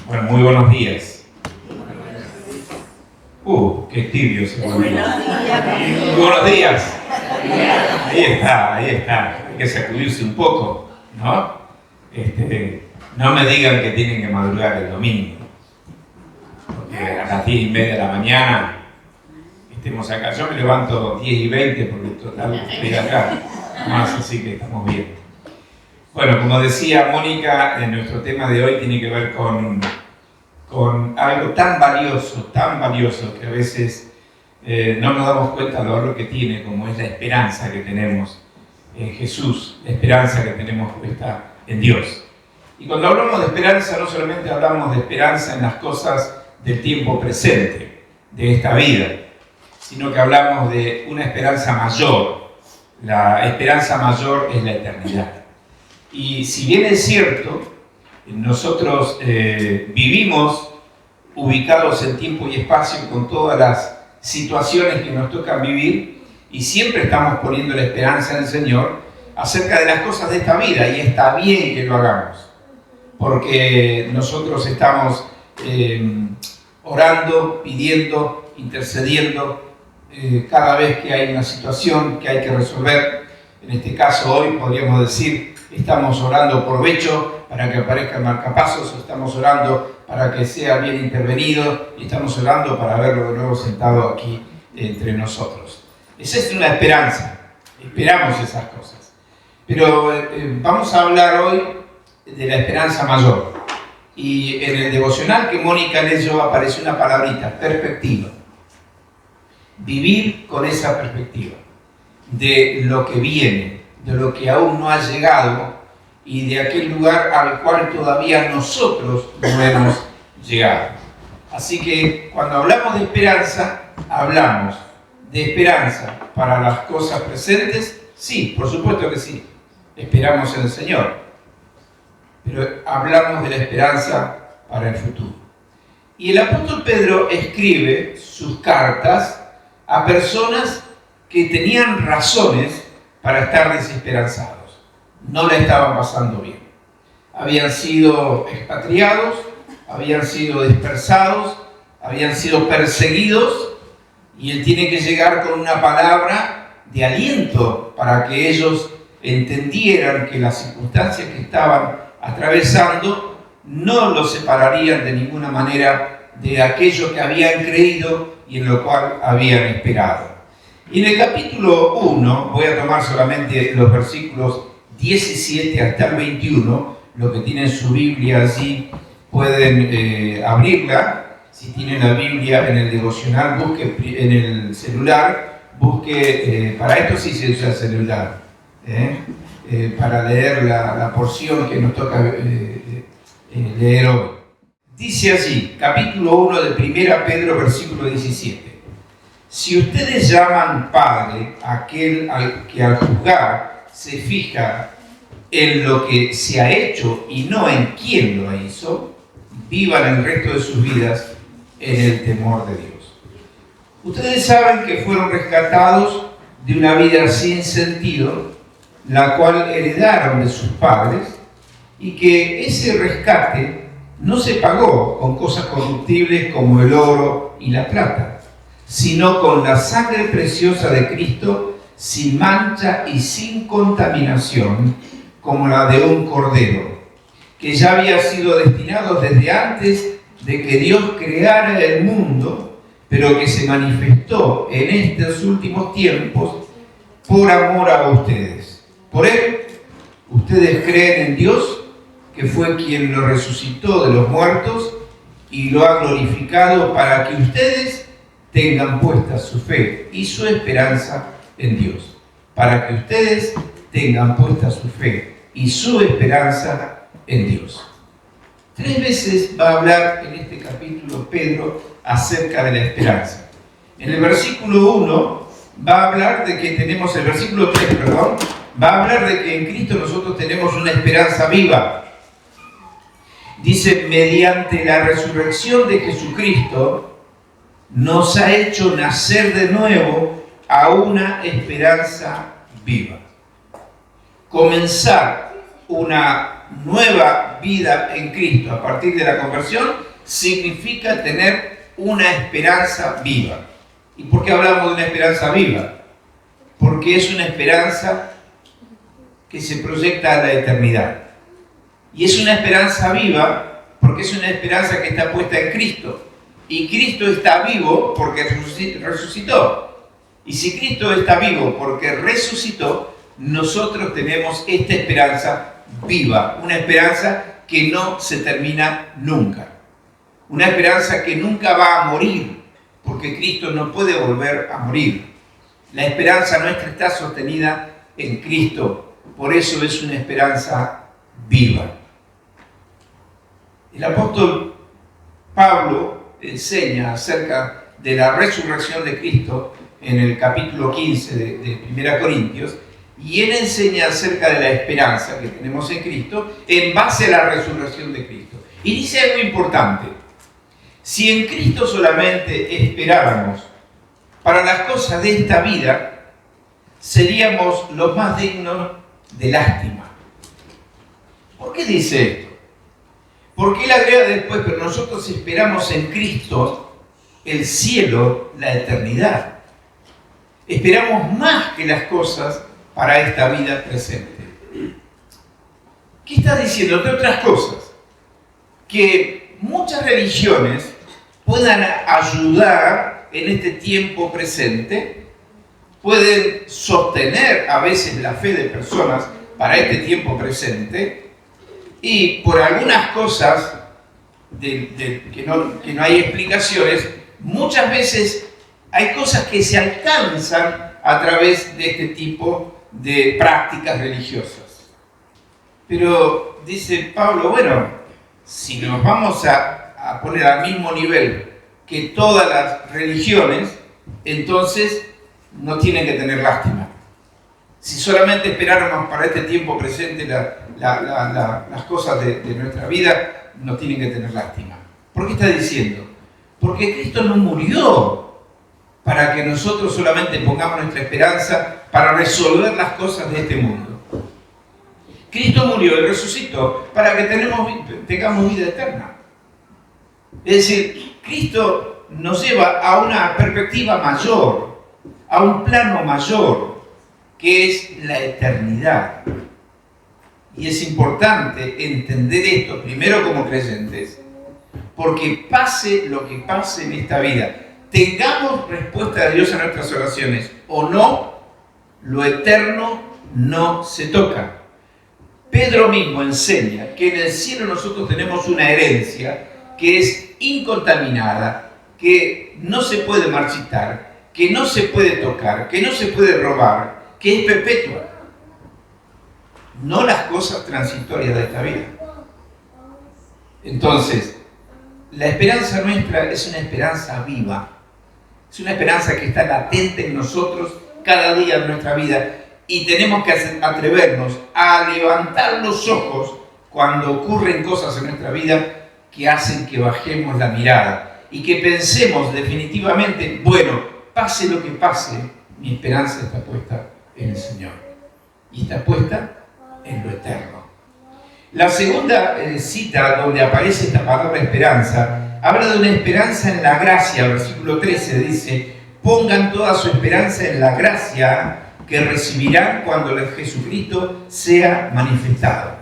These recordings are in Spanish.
Bueno, muy buenos días. Qué tibio se volvió. Muy buenos días. Ahí está. Hay que sacudirse un poco, ¿no? No me digan que tienen que madrugar el domingo. Porque a las 10:30 de la mañana estemos acá. Yo me levanto 10:20 porque total estoy acá. Más así que estamos bien. Bueno, como decía Mónica, nuestro tema de hoy tiene que ver con algo tan valioso que a veces no nos damos cuenta de lo valor que tiene, como es la esperanza que tenemos en Jesús, la esperanza que tenemos puesta en Dios. Y cuando hablamos de esperanza, no solamente hablamos de esperanza en las cosas del tiempo presente, de esta vida, sino que hablamos de una esperanza mayor. La esperanza mayor es la eternidad. Y si bien es cierto, nosotros vivimos ubicados en tiempo y espacio con todas las situaciones que nos tocan vivir y siempre estamos poniendo la esperanza en el Señor acerca de las cosas de esta vida, y está bien que lo hagamos porque nosotros estamos orando, pidiendo, intercediendo cada vez que hay una situación que hay que resolver. En este caso hoy podríamos decir, estamos orando por Becho para que aparezca el marcapasos, estamos orando para que sea bien intervenido y estamos orando para verlo de nuevo sentado aquí entre nosotros. Esa es una esperanza, esperamos esas cosas. Pero vamos a hablar hoy de la esperanza mayor. Y en el devocional que Mónica leyó apareció una palabrita, perspectiva. Vivir con esa perspectiva de lo que viene, de lo que aún no ha llegado y de aquel lugar al cual todavía nosotros no hemos llegado. Así que cuando hablamos de esperanza, hablamos de esperanza para las cosas presentes. Sí, por supuesto que sí, esperamos en el Señor, pero hablamos de la esperanza para el futuro. Y el apóstol Pedro escribe sus cartas a personas que tenían razones para estar desesperanzados. No la estaban pasando bien. Habían sido expatriados, habían sido dispersados, habían sido perseguidos, y él tiene que llegar con una palabra de aliento para que ellos entendieran que las circunstancias que estaban atravesando no los separarían de ninguna manera de aquello que habían creído y en lo cual habían esperado. Y en el capítulo 1, voy a tomar solamente los versículos 17 hasta el 21, lo que tienen su Biblia allí pueden abrirla. Si tienen la Biblia en el devocional, busque en el celular, busque, para esto sí se usa el celular, para leer la porción que nos toca leer hoy. Dice así, capítulo 1 de 1 Pedro, versículo 17. Si ustedes llaman Padre aquel que al juzgar se fija en lo que se ha hecho y no en quién lo hizo, vivan el resto de sus vidas en el temor de Dios. Ustedes saben que fueron rescatados de una vida sin sentido, la cual heredaron de sus padres, y que ese rescate no se pagó con cosas corruptibles como el oro y la plata, sino con la sangre preciosa de Cristo, sin mancha y sin contaminación, como la de un cordero, que ya había sido destinado desde antes de que Dios creara el mundo, pero que se manifestó en estos últimos tiempos por amor a ustedes. Por él, ustedes creen en Dios, que fue quien lo resucitó de los muertos y lo ha glorificado para que ustedes tengan puesta su fe y su esperanza en Dios. Para que ustedes tengan puesta su fe y su esperanza en Dios. 3 veces va a hablar en este capítulo Pedro acerca de la esperanza. En el versículo 1 va a hablar de que tenemos, el versículo 3, perdón, va a hablar de que en Cristo nosotros tenemos una esperanza viva. Dice, mediante la resurrección de Jesucristo, nos ha hecho nacer de nuevo a una esperanza viva. Comenzar una nueva vida en Cristo a partir de la conversión significa tener una esperanza viva. ¿Y por qué hablamos de una esperanza viva? Porque es una esperanza que se proyecta a la eternidad. Y es una esperanza viva porque es una esperanza que está puesta en Cristo. Y Cristo está vivo porque resucitó. Y si Cristo está vivo porque resucitó, nosotros tenemos esta esperanza viva. Una esperanza que no se termina nunca. Una esperanza que nunca va a morir, porque Cristo no puede volver a morir. La esperanza nuestra está sostenida en Cristo. Por eso es una esperanza viva. El apóstol Pablo enseña acerca de la resurrección de Cristo en el capítulo 15 de 1 Corintios, y él enseña acerca de la esperanza que tenemos en Cristo en base a la resurrección de Cristo. Y dice algo importante: si en Cristo solamente esperáramos para las cosas de esta vida, seríamos los más dignos de lástima. ¿Por qué dice esto? Porque él agrega después, pero nosotros esperamos en Cristo el cielo, la eternidad. Esperamos más que las cosas para esta vida presente. ¿Qué está diciendo? Entre otras cosas, que muchas religiones puedan ayudar en este tiempo presente, pueden sostener a veces la fe de personas para este tiempo presente, y por algunas cosas que no hay explicaciones, muchas veces hay cosas que se alcanzan a través de este tipo de prácticas religiosas. Pero dice Pablo, bueno, si nos vamos a poner al mismo nivel que todas las religiones, entonces no tienen que tener lástima. Si solamente esperáramos para este tiempo presente las cosas de nuestra vida, no tienen que tener lástima. ¿Por qué está diciendo? Porque Cristo no murió para que nosotros solamente pongamos nuestra esperanza para resolver las cosas de este mundo. Cristo murió y resucitó para que tengamos vida eterna. Es decir, Cristo nos lleva a una perspectiva mayor, a un plano mayor, que es la eternidad. Y es importante entender esto, primero como creyentes, porque pase lo que pase en esta vida, tengamos respuesta de Dios a nuestras oraciones o no, lo eterno no se toca. Pedro mismo enseña que en el cielo nosotros tenemos una herencia que es incontaminada, que no se puede marchitar, que no se puede tocar, que no se puede robar, que es perpetua. No las cosas transitorias de esta vida. Entonces, la esperanza nuestra es una esperanza viva. Es una esperanza que está latente en nosotros cada día de nuestra vida. Y tenemos que atrevernos a levantar los ojos cuando ocurren cosas en nuestra vida que hacen que bajemos la mirada y que pensemos definitivamente, bueno, pase lo que pase, mi esperanza está puesta en el Señor y está puesta en lo eterno. La segunda cita donde aparece esta palabra esperanza habla de una esperanza en la gracia. Versículo 13 dice: pongan toda su esperanza en la gracia que recibirán cuando el Jesucristo sea manifestado.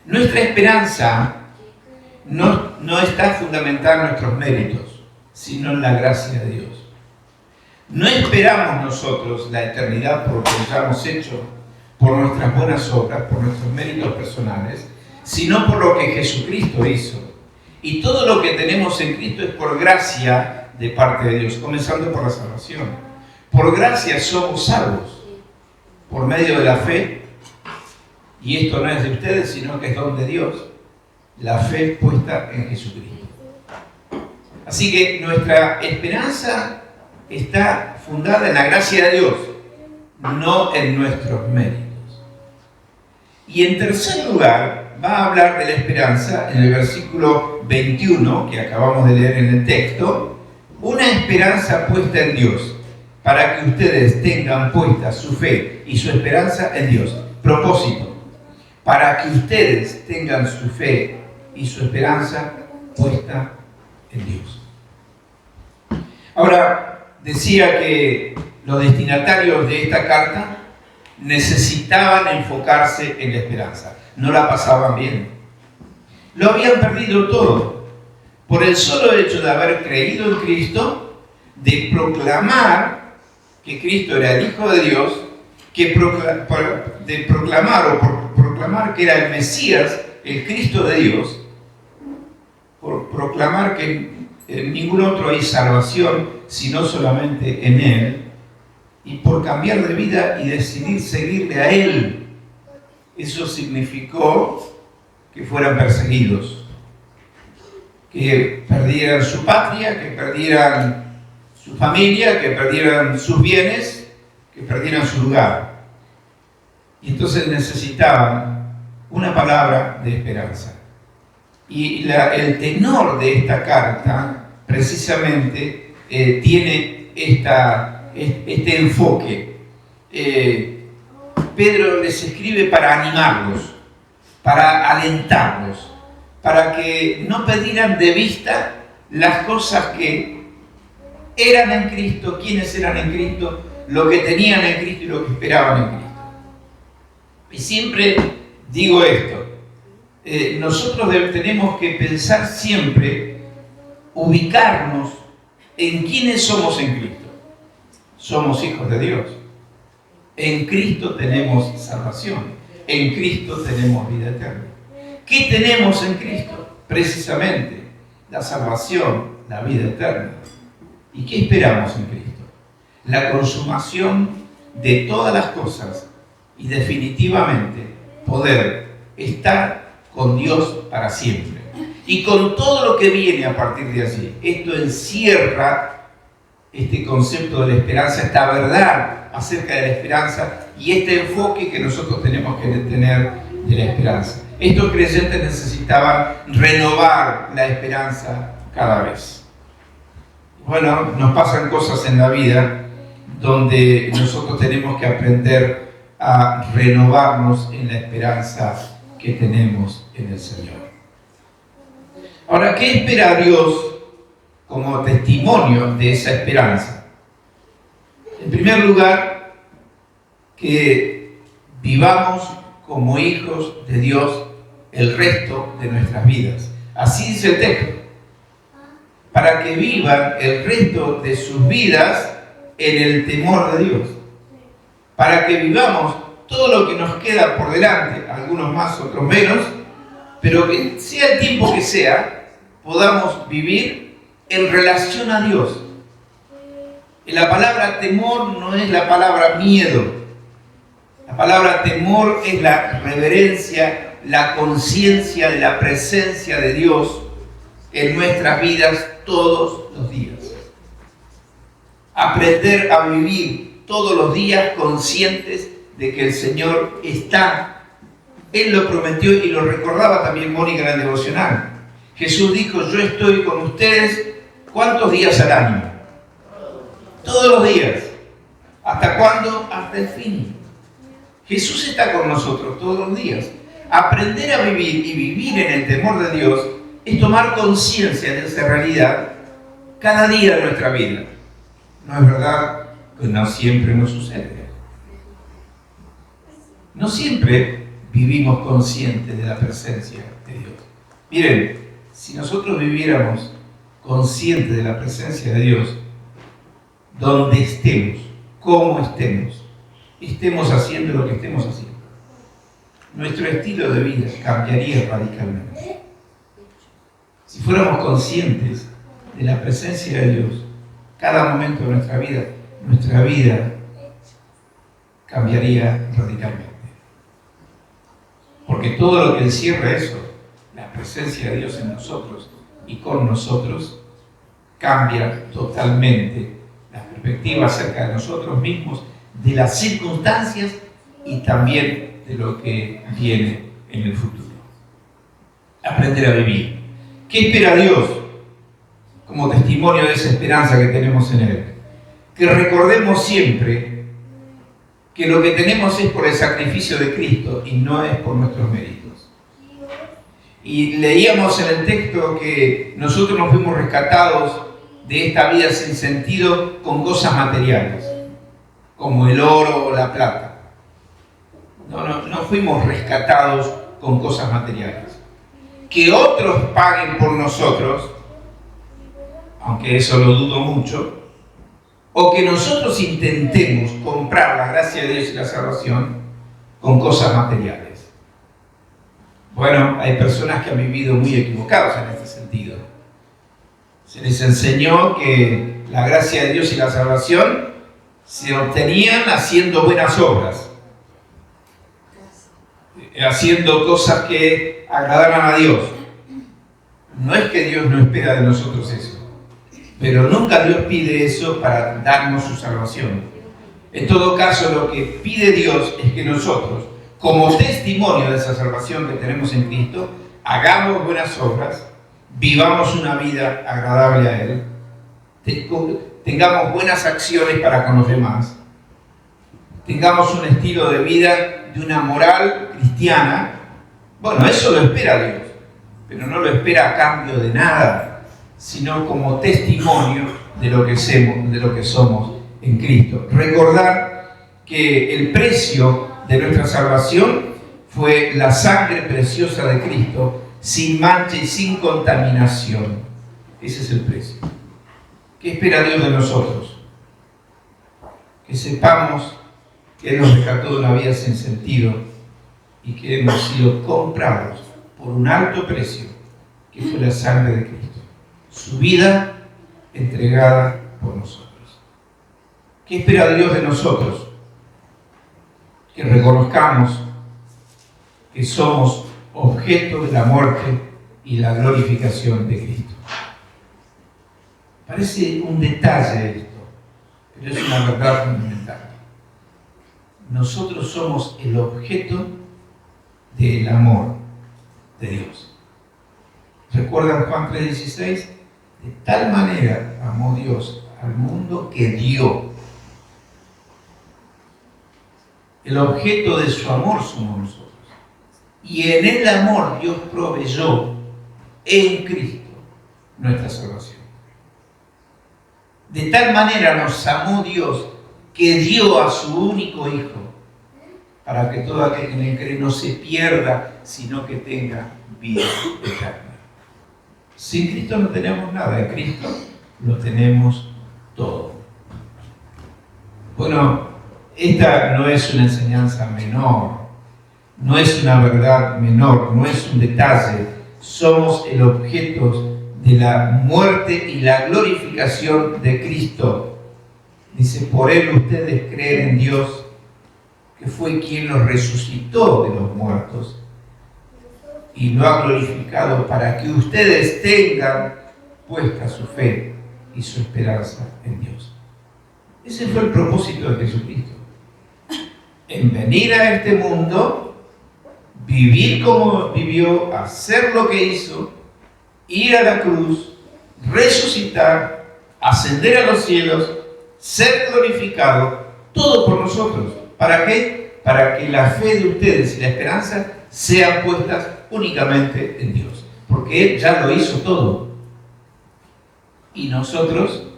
Nuestra esperanza no está fundamentada en nuestros méritos, sino en la gracia de Dios. No esperamos nosotros la eternidad por lo que ya hemos hecho, por nuestras buenas obras, por nuestros méritos personales, sino por lo que Jesucristo hizo. Y todo lo que tenemos en Cristo es por gracia de parte de Dios, comenzando por la salvación. Por gracia somos salvos, por medio de la fe, y esto no es de ustedes, sino que es don de Dios, la fe puesta en Jesucristo. Así que nuestra esperanza está fundada en la gracia de Dios, no en nuestros méritos. Y en tercer lugar, va a hablar de la esperanza en el versículo 21, que acabamos de leer en el texto, una esperanza puesta en Dios, para que ustedes tengan puesta su fe y su esperanza en Dios. Propósito, para para que ustedes tengan su fe y su esperanza puesta en Dios. Ahora, decía que los destinatarios de esta carta necesitaban enfocarse en la esperanza. No la pasaban bien. Lo habían perdido todo. Por el solo hecho de haber creído en Cristo, de proclamar que Cristo era el Hijo de Dios, de proclamar que era el Mesías, el Cristo de Dios, por proclamar que en ningún otro hay salvación, sino solamente en Él, y por cambiar de vida y decidir seguirle a Él. Eso significó que fueran perseguidos, que perdieran su patria, que perdieran su familia, que perdieran sus bienes, que perdieran su lugar. Y entonces necesitaban una palabra de esperanza. Y el tenor de esta carta precisamente tiene este enfoque. Pedro les escribe para animarlos, para alentarlos, para que no perdieran de vista las cosas que eran en Cristo, quiénes eran en Cristo, lo que tenían en Cristo y lo que esperaban en Cristo. Y siempre digo esto, nosotros tenemos que pensar siempre, ubicarnos en quiénes somos en Cristo. Somos hijos de Dios. En Cristo tenemos salvación. En Cristo tenemos vida eterna. ¿Qué tenemos en Cristo? Precisamente la salvación, la vida eterna. ¿Y qué esperamos en Cristo? La consumación de todas las cosas y definitivamente poder estar con Dios para siempre. Y con todo lo que viene a partir de allí. Esto encierra este concepto de la esperanza, esta verdad acerca de la esperanza y este enfoque que nosotros tenemos que tener de la esperanza. Estos creyentes necesitaban renovar la esperanza cada vez. Bueno, nos pasan cosas en la vida donde nosotros tenemos que aprender a renovarnos en la esperanza que tenemos en el Señor. Ahora, ¿qué espera Dios como testimonio de esa esperanza? En primer lugar, que vivamos como hijos de Dios el resto de nuestras vidas. Así dice el texto. Para que vivan el resto de sus vidas en el temor de Dios. Para que vivamos todo lo que nos queda por delante, algunos más, otros menos, pero que sea el tiempo que sea, podamos vivir en relación a Dios. La palabra temor no es la palabra miedo. La palabra temor es la reverencia, la conciencia de la presencia de Dios en nuestras vidas todos los días. Aprender a vivir todos los días conscientes de que el Señor está. Él lo prometió y lo recordaba también Mónica en el devocional. Jesús dijo, yo estoy con ustedes, ¿cuántos días al año? Todos los días. ¿Hasta cuándo? Hasta el fin. Jesús está con nosotros todos los días. Aprender a vivir y vivir en el temor de Dios es tomar conciencia de esa realidad cada día de nuestra vida. ¿No es verdad que no siempre nos sucede? No siempre vivimos conscientes de la presencia de Dios. Miren, si nosotros viviéramos conscientes de la presencia de Dios, donde estemos, cómo estemos haciendo lo que estemos haciendo, nuestro estilo de vida cambiaría radicalmente. Si fuéramos conscientes de la presencia de Dios, cada momento de nuestra vida cambiaría radicalmente. Porque todo lo que encierra eso, la presencia de Dios en nosotros y con nosotros, cambia totalmente la perspectiva acerca de nosotros mismos, de las circunstancias y también de lo que viene en el futuro. Aprender a vivir. ¿Qué espera Dios como testimonio de esa esperanza que tenemos en Él? Que recordemos siempre que lo que tenemos es por el sacrificio de Cristo y no es por nuestros méritos. Y leíamos en el texto que nosotros nos fuimos rescatados de esta vida sin sentido con cosas materiales, como el oro o la plata. No fuimos rescatados con cosas materiales. Que otros paguen por nosotros, aunque eso lo dudo mucho, o que nosotros intentemos comprar la gracia de Dios y la salvación con cosas materiales. Bueno, hay personas que han vivido muy equivocados en este sentido. Se les enseñó que la gracia de Dios y la salvación se obtenían haciendo buenas obras, haciendo cosas que agradaran a Dios. No es que Dios no espera de nosotros eso, pero nunca Dios pide eso para darnos su salvación. En todo caso, lo que pide Dios es que nosotros, como testimonio de esa salvación que tenemos en Cristo, hagamos buenas obras, vivamos una vida agradable a Él, tengamos buenas acciones para con los demás, tengamos un estilo de vida de una moral cristiana. Bueno, eso lo espera Dios, pero no lo espera a cambio de nada, sino como testimonio de lo que somos en Cristo. Recordar que el precio de nuestra salvación fue la sangre preciosa de Cristo, sin mancha y sin contaminación. Ese es el precio. ¿Qué espera Dios de nosotros? Que sepamos que Él nos rescató de una vida sin sentido y que hemos sido comprados por un alto precio, que fue la sangre de Cristo, su vida entregada por nosotros. ¿Qué espera Dios de nosotros? Que reconozcamos que somos objeto de la muerte y la glorificación de Cristo. Parece un detalle esto, pero es una verdad fundamental. Nosotros somos el objeto del amor de Dios. ¿Recuerdan Juan 3:16? De tal manera amó Dios al mundo que dio. El objeto de su amor somos nosotros. Y en el amor Dios proveyó en Cristo nuestra salvación. De tal manera nos amó Dios que dio a su único Hijo, para que todo aquel que en él cree no se pierda, sino que tenga vida eterna. Sin Cristo no tenemos nada, en Cristo lo tenemos todo. Bueno, esta no es una enseñanza menor, no es una verdad menor, no es un detalle. Somos el objeto de la muerte y la glorificación de Cristo. Dice, por Él ustedes creen en Dios, que fue quien los resucitó de los muertos y lo ha glorificado para que ustedes tengan puesta su fe y su esperanza en Dios. Ese fue el propósito de Jesucristo. En venir a este mundo, vivir como vivió, hacer lo que hizo, ir a la cruz, resucitar, ascender a los cielos, ser glorificado, todo por nosotros. ¿Para qué? Para que la fe de ustedes y la esperanza sean puestas únicamente en Dios. Porque Él ya lo hizo todo. Y nosotros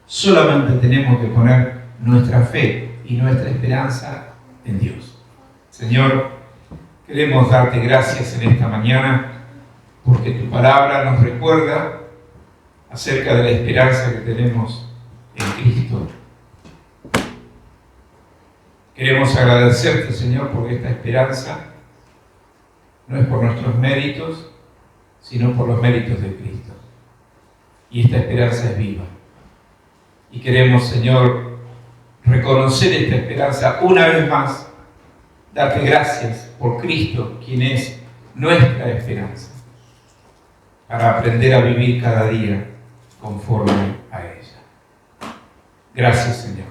solamente tenemos que poner nuestra fe y nuestra esperanza en Dios. Señor, queremos darte gracias en esta mañana porque tu palabra nos recuerda acerca de la esperanza que tenemos en Cristo. Queremos agradecerte, Señor, porque esta esperanza no es por nuestros méritos, sino por los méritos de Cristo. Y esta esperanza es viva. Y queremos, Señor, reconocer esta esperanza una vez más, darte gracias por Cristo, quien es nuestra esperanza, para aprender a vivir cada día conforme a ella. Gracias, Señor.